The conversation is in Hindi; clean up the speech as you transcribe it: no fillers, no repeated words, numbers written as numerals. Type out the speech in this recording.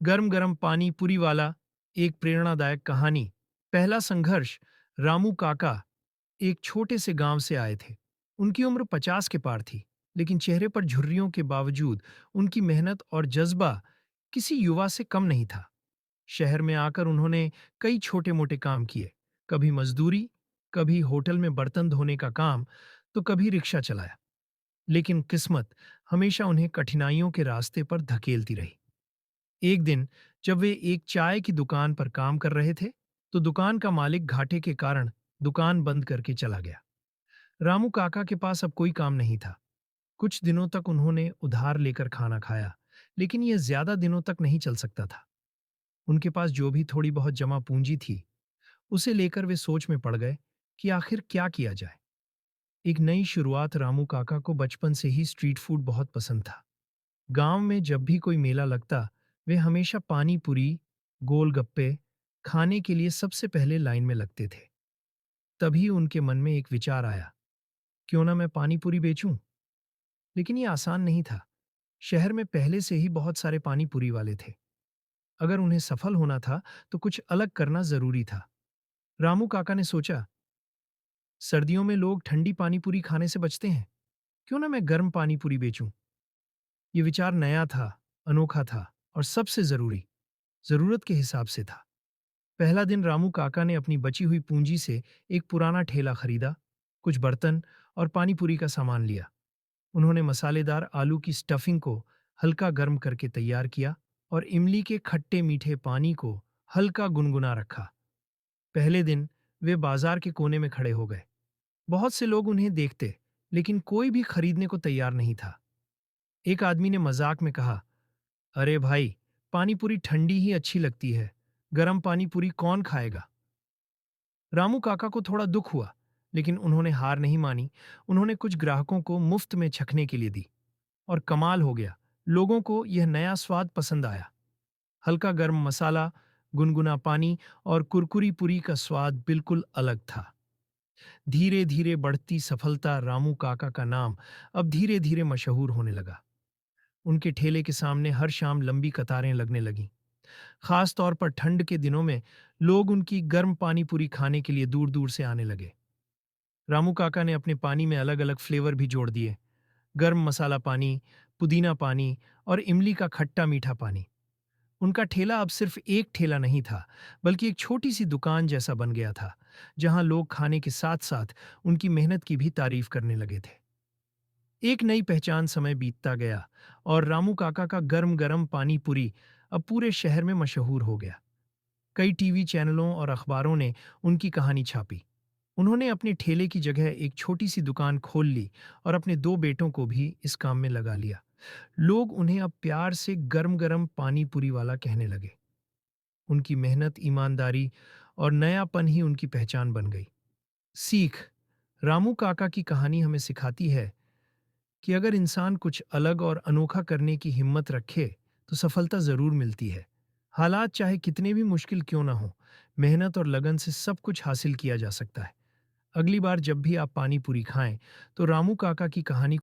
गर्म गर्म पानी पूरी वाला। एक प्रेरणादायक कहानी। पहला संघर्ष। रामू काका एक छोटे से गांव से आए थे। उनकी उम्र 50 के पार थी, लेकिन चेहरे पर झुर्रियों के बावजूद उनकी मेहनत और जज्बा किसी युवा से कम नहीं था। शहर में आकर उन्होंने कई छोटे मोटे काम किए। कभी मजदूरी, कभी होटल में बर्तन धोने का काम, तो कभी रिक्शा चलाया। लेकिन किस्मत हमेशा उन्हें कठिनाइयों के रास्ते पर धकेलती रही। एक दिन जब वे एक चाय की दुकान पर काम कर रहे थे, तो दुकान का मालिक घाटे के कारण दुकान बंद करके चला गया। रामू काका के पास अब कोई काम नहीं था। कुछ दिनों तक उन्होंने उधार लेकर खाना खाया, लेकिन यह ज्यादा दिनों तक नहीं चल सकता था। उनके पास जो भी थोड़ी बहुत जमा पूंजी थी, उसे लेकर वे सोच में पड़ गए कि आखिर क्या किया जाए। एक नई शुरुआत। रामू काका को बचपन से ही स्ट्रीट फूड बहुत पसंद था। गांव में जब भी कोई मेला लगता, वे हमेशा पानी पूरी, गोलगप्पे खाने के लिए सबसे पहले लाइन में लगते थे। तभी उनके मन में एक विचार आया, क्यों ना मैं पानी पूरी बेचूं। लेकिन ये आसान नहीं था। शहर में पहले से ही बहुत सारे पानी पूरी वाले थे। अगर उन्हें सफल होना था तो कुछ अलग करना जरूरी था। रामू काका ने सोचा, सर्दियों में लोग ठंडी पानी पूरी खाने से बचते हैं, क्यों ना मैं गर्म पानी पूरी बेचूं। ये विचार नया था, अनोखा था और सबसे जरूरत के हिसाब से था। पहला दिन रामू काका ने अपनी बची हुई पूंजी से एक पुराना ठेला खरीदा, कुछ बर्तन और पानी पूरी का सामान लिया। उन्होंने मसालेदार आलू की स्टफिंग को हल्का गर्म करके तैयार किया और इमली के खट्टे मीठे पानी को हल्का गुनगुना रखा। पहले दिन वे बाजार के कोने में खड़े हो गए। बहुत से लोग उन्हें देखते, लेकिन कोई भी खरीदने को तैयार नहीं था। एक आदमी ने मजाक में कहा, अरे भाई, पानी पूरी ठंडी ही अच्छी लगती है, गर्म पानी पूरी कौन खाएगा। रामू काका को थोड़ा दुख हुआ, लेकिन उन्होंने हार नहीं मानी। उन्होंने कुछ ग्राहकों को मुफ्त में छकने के लिए दी और कमाल हो गया। लोगों को यह नया स्वाद पसंद आया। हल्का गर्म मसाला, गुनगुना पानी और कुरकुरी पूरी का स्वाद बिल्कुल अलग था। धीरे धीरे बढ़ती सफलता। रामू काका का नाम अब धीरे धीरे मशहूर होने लगा। उनके ठेले के सामने हर शाम लंबी कतारें लगने लगीं। खास तौर पर ठंड के दिनों में लोग उनकी गर्म पानी पूरी खाने के लिए दूर दूर से आने लगे। रामू काका ने अपने पानी में अलग अलग फ्लेवर भी जोड़ दिए, गर्म मसाला पानी, पुदीना पानी और इमली का खट्टा मीठा पानी। उनका ठेला अब सिर्फ एक ठेला नहीं था, बल्कि एक छोटी सी दुकान जैसा बन गया था, जहां लोग खाने के साथ साथ उनकी मेहनत की भी तारीफ करने लगे थे। एक नई पहचान। समय बीतता गया और रामू काका का गर्म गर्म पानी पूरी अब पूरे शहर में मशहूर हो गया। कई टीवी चैनलों और अखबारों ने उनकी कहानी छापी। उन्होंने अपने ठेले की जगह एक छोटी सी दुकान खोल ली और अपने दो बेटों को भी इस काम में लगा लिया। लोग उन्हें अब प्यार से गर्म गर्म पानी पूरी वाला कहने लगे। उनकी मेहनत, ईमानदारी और नयापन ही उनकी पहचान बन गई। सीख। रामू काका की कहानी हमें सिखाती है कि अगर इंसान कुछ अलग और अनोखा करने की हिम्मत रखे, तो सफलता जरूर मिलती है। हालात चाहे कितने भी मुश्किल क्यों ना हो, मेहनत और लगन से सब कुछ हासिल किया जा सकता है। अगली बार जब भी आप पानी पूरी खाएं, तो रामू काका की कहानी